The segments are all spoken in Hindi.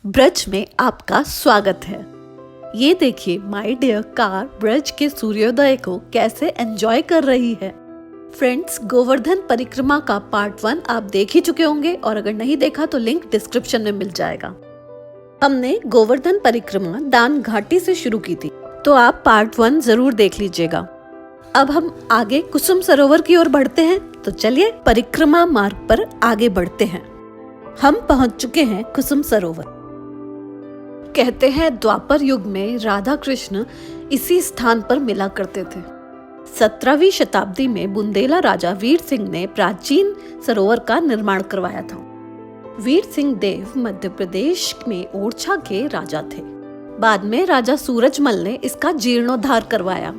ब्रज में आपका स्वागत है। ये देखिए माय डियर कार ब्रज के सूर्योदय को कैसे एंजॉय कर रही है। फ्रेंड्स, गोवर्धन परिक्रमा का पार्ट 1 आप देख ही चुके होंगे और अगर नहीं देखा तो लिंक डिस्क्रिप्शन में मिल जाएगा। हमने गोवर्धन परिक्रमा दान घाटी से शुरू की थी, तो आप पार्ट 1 जरूर देख लीजिएगा। अब हम आगे कुसुम सरोवर की ओर बढ़ते हैं, तो चलिए परिक्रमा मार्ग पर आगे बढ़ते हैं। हम पहुंच चुके हैं कुसुम सरोवर। कहते हैं द्वापर युग में राधा कृष्ण इसी स्थान पर मिला करते थे। 17वीं शताब्दी में बुंदेला राजा वीर सिंह ने प्राचीन सरोवर का निर्माण करवाया था। वीर सिंह देव मध्य प्रदेश में ओरछा के राजा थे। बाद में राजा सूरजमल ने इसका जीर्णोद्धार करवाया।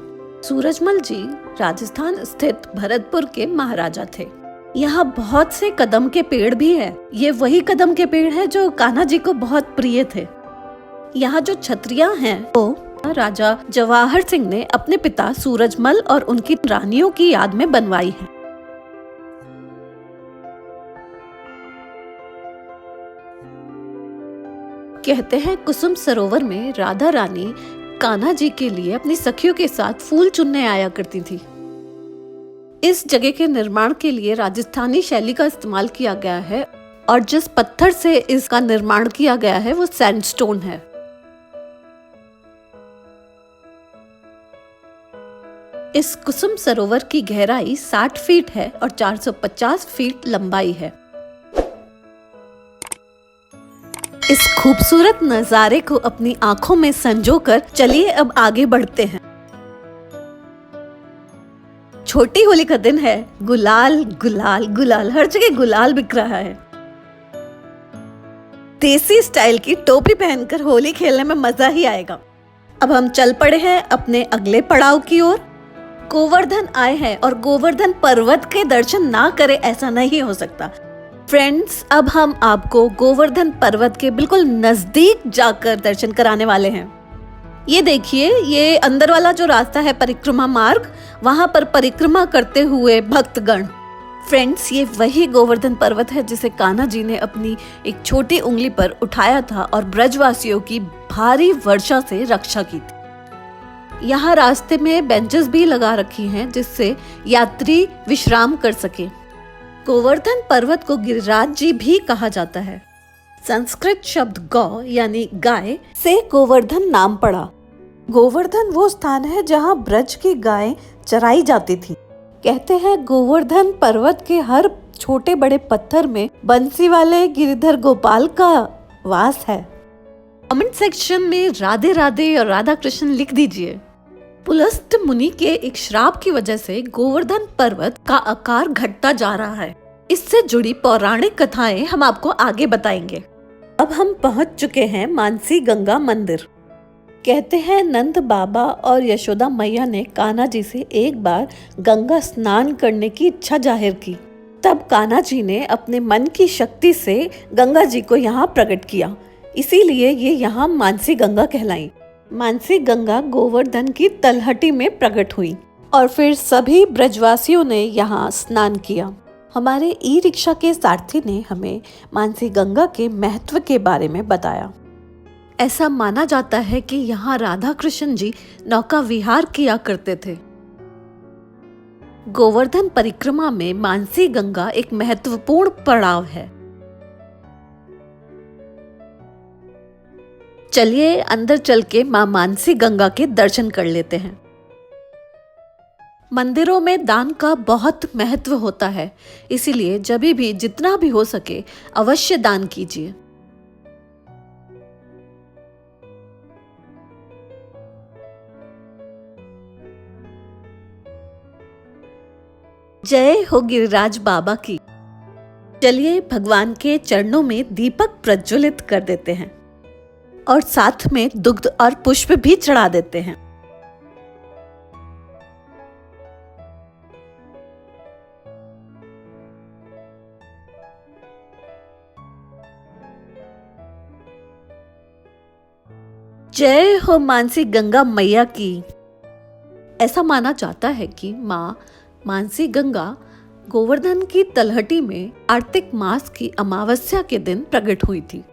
सूरजमल जी राजस्थान स्थित भरतपुर के महाराजा थे। यहाँ बहुत से कदम के पेड़ भी है। ये वही कदम के पेड़ है जो कान्हा जी को बहुत प्रिय थे। यहाँ जो छतरियां हैं वो राजा जवाहर सिंह ने अपने पिता सूरजमल और उनकी रानियों की याद में बनवाई है। कहते हैं कुसुम सरोवर में राधा रानी कान्हा जी के लिए अपनी सखियों के साथ फूल चुनने आया करती थी। इस जगह के निर्माण के लिए राजस्थानी शैली का इस्तेमाल किया गया है और जिस पत्थर से इसका निर्माण किया गया है वो सैंडस्टोन है। इस कुसुम सरोवर की गहराई 60 फीट है और 450 फीट लंबाई है। इस खूबसूरत नजारे को अपनी आंखों में संजोकर चलिए अब आगे बढ़ते हैं। छोटी होली का दिन है। गुलाल गुलाल गुलाल, हर जगह गुलाल बिक रहा है। देसी स्टाइल की टोपी पहनकर होली खेलने में मजा ही आएगा। अब हम चल पड़े हैं अपने अगले पड़ाव की ओर। गोवर्धन आए हैं और गोवर्धन पर्वत के दर्शन ना करें ऐसा नहीं हो सकता। फ्रेंड्स, अब हम आपको गोवर्धन पर्वत के बिल्कुल नजदीक जाकर दर्शन कराने वाले हैं। ये देखिए, ये अंदर वाला जो रास्ता है परिक्रमा मार्ग, वहां पर परिक्रमा करते हुए भक्तगण। फ्रेंड्स, ये वही गोवर्धन पर्वत है जिसे कान्हा जी ने अपनी एक छोटी उंगली पर उठाया था और ब्रजवासियों की भारी वर्षा से रक्षा की थी। यहाँ रास्ते में बेंचेस भी लगा रखी हैं जिससे यात्री विश्राम कर सके। गोवर्धन पर्वत को गिरिराज जी भी कहा जाता है। संस्कृत शब्द गौ यानी गाय से गोवर्धन नाम पड़ा। गोवर्धन वो स्थान है जहाँ ब्रज की गायें चराई जाती थी। कहते हैं गोवर्धन पर्वत के हर छोटे बड़े पत्थर में बंसी वाले गिरिधर गोपाल का वास है। कमेंट सेक्शन में राधे राधे और राधा कृष्ण लिख दीजिए। पुलस्त मुनि के एक श्राप की वजह से गोवर्धन पर्वत का आकार घटता जा रहा है। इससे जुड़ी पौराणिक कथाएं हम आपको आगे बताएंगे। अब हम पहुंच चुके हैं मानसी गंगा मंदिर। कहते हैं नंद बाबा और यशोदा मैया ने कान्हा जी से एक बार गंगा स्नान करने की इच्छा जाहिर की। तब कान्हा जी ने अपने मन की शक्ति से गंगा जी को यहाँ प्रकट किया, इसीलिए ये यहाँ मानसी गंगा कहलाई। मानसी गंगा गोवर्धन की तलहटी में प्रकट हुई और फिर सभी ब्रजवासियों ने यहाँ स्नान किया। हमारे ई रिक्शा के सारथी ने हमें मानसी गंगा के महत्व के बारे में बताया। ऐसा माना जाता है कि यहाँ राधा कृष्ण जी नौका विहार किया करते थे। गोवर्धन परिक्रमा में मानसी गंगा एक महत्वपूर्ण पड़ाव है। चलिए अंदर चल के मां मानसी गंगा के दर्शन कर लेते हैं। मंदिरों में दान का बहुत महत्व होता है, इसीलिए जब भी जितना भी हो सके अवश्य दान कीजिए। जय हो गिरिराज बाबा की। चलिए भगवान के चरणों में दीपक प्रज्वलित कर देते हैं और साथ में दुग्ध और पुष्प भी चढ़ा देते हैं। जय हो मानसी गंगा मैया की। ऐसा माना जाता है कि माँ मानसी गंगा गोवर्धन की तलहटी में कार्तिक मास की अमावस्या के दिन प्रकट हुई थी।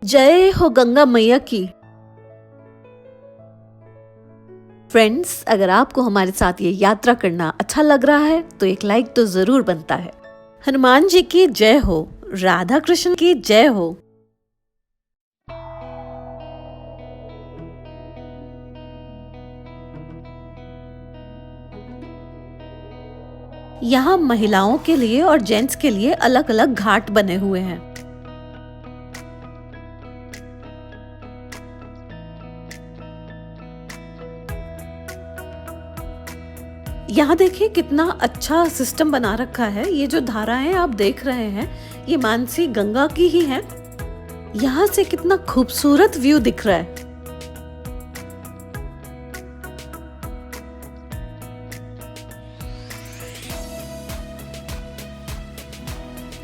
जय हो गंगा मैया की। फ्रेंड्स, अगर आपको हमारे साथ ये यात्रा करना अच्छा लग रहा है तो एक लाइक तो जरूर बनता है। हनुमान जी की जय हो, राधा कृष्ण की जय हो। यहाँ महिलाओं के लिए और जेंट्स के लिए अलग अलग घाट बने हुए हैं। यहाँ देखिए कितना अच्छा सिस्टम बना रखा है। ये जो धाराएं आप देख रहे हैं ये मानसी गंगा की ही है। यहाँ से कितना खूबसूरत व्यू दिख रहा है।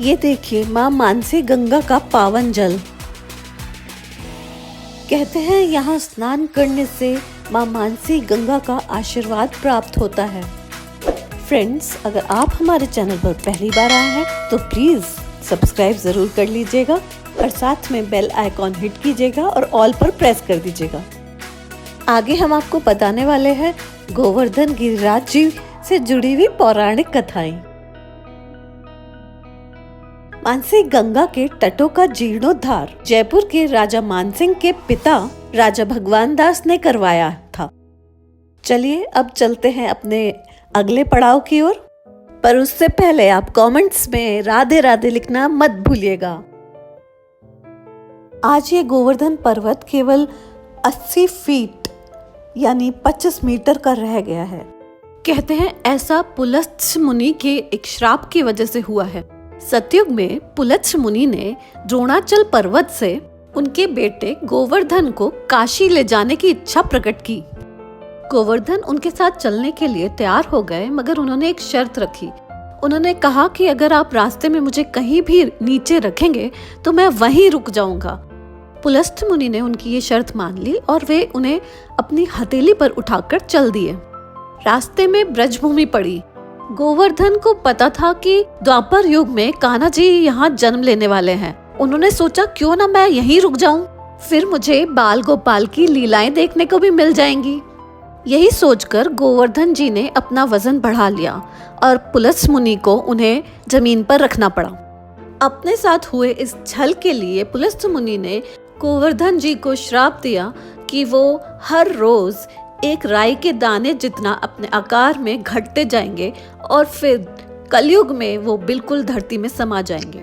ये देखिए माँ मानसी गंगा का पावन जल। कहते हैं यहाँ स्नान करने से माँ मानसी गंगा का आशीर्वाद प्राप्त होता है। फ्रेंड्स, अगर आप हमारे चैनल पर पहली बार आए हैं तो प्लीज सब्सक्राइब जरूर कर लीजिएगा और साथ में बेल आइकॉन हिट कीजिएगा और ऑल पर प्रेस कर दीजिएगा। आगे हम आपको बताने वाले हैं गोवर्धन गिरिराज जी से जुड़ी हुई पौराणिक कथाएं। मानसी गंगा के तटों का जीर्णोद्धार जयपुर के राजा मानसिंह के पिता राजा भगवान दास ने करवाया था। चलिए अब चलते हैं अपने अगले पड़ाव की ओर, पर उससे पहले आप कमेंट्स में राधे राधे लिखना मत भूलिएगा। आज ये गोवर्धन पर्वत केवल 80 फीट यानी 25 मीटर का रह गया है। कहते हैं ऐसा पुलत्स्य मुनि के एक श्राप की वजह से हुआ है। सतयुग में पुलत्स्य मुनि ने द्रोणाचल पर्वत से उनके बेटे गोवर्धन को काशी ले जाने की इच्छा प्रकट की। गोवर्धन उनके साथ चलने के लिए तैयार हो गए, मगर उन्होंने एक शर्त रखी। उन्होंने कहा कि अगर आप रास्ते में मुझे कहीं भी नीचे रखेंगे तो मैं वहीं रुक जाऊंगा। पुलत्स्य मुनि ने उनकी ये शर्त मान ली और वे उन्हें अपनी हथेली पर उठाकर चल दिए। रास्ते में ब्रजभूमि पड़ी। गोवर्धन को पता था कि द्वापर युग में कान्हा जी यहाँ जन्म लेने वाले हैं। उन्होंने सोचा क्यों ना मैं यहीं रुक जाऊं, फिर मुझे बाल गोपाल की लीलाएं देखने को भी मिल जाएंगी। यही सोचकर गोवर्धन जी ने अपना वजन बढ़ा लिया और पुलत्स्य मुनि को उन्हें जमीन पर रखना पड़ा। अपने साथ हुए इस छल के लिए पुलत्स्य मुनि ने गोवर्धन जी को श्राप दिया कि वो हर रोज एक राई के दाने जितना अपने आकार में घटते जाएंगे और फिर कलयुग में वो बिल्कुल धरती में समा जाएंगे।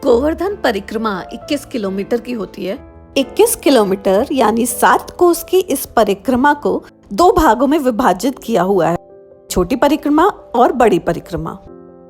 गोवर्धन परिक्रमा 21 किलोमीटर की होती है। 21 किलोमीटर यानी 7 कोस की इस परिक्रमा को 2 भागों में विभाजित किया हुआ है, छोटी परिक्रमा और बड़ी परिक्रमा।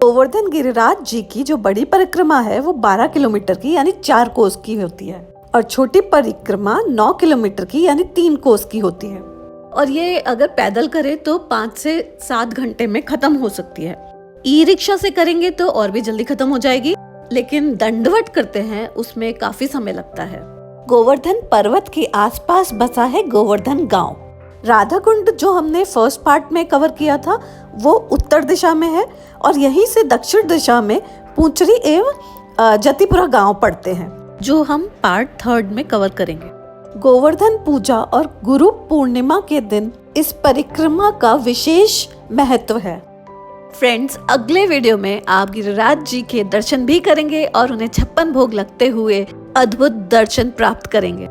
गोवर्धन गिरिराज जी की जो बड़ी परिक्रमा है वो 12 किलोमीटर की यानी 4 कोस की होती है और छोटी परिक्रमा 9 किलोमीटर की यानी 3 कोस की होती है। और ये अगर पैदल करे तो 5 से 7 घंटे में खत्म हो सकती है। ई रिक्शा से करेंगे तो और भी जल्दी खत्म हो जाएगी, लेकिन दंडवत करते हैं उसमें काफी समय लगता है। गोवर्धन पर्वत के आसपास बसा है गोवर्धन गांव। राधा कुंड जो हमने फर्स्ट पार्ट में कवर किया था वो उत्तर दिशा में है और यहीं से दक्षिण दिशा में पूंचरी एवं जतिपुरा गांव पड़ते हैं, जो हम पार्ट 3 में कवर करेंगे। गोवर्धन पूजा और गुरु पूर्णिमा के दिन इस परिक्रमा का विशेष महत्व है। फ्रेंड्स, अगले वीडियो में आप गिरिराज जी के दर्शन भी करेंगे और उन्हें 56 भोग लगते हुए अद्भुत दर्शन प्राप्त करेंगे।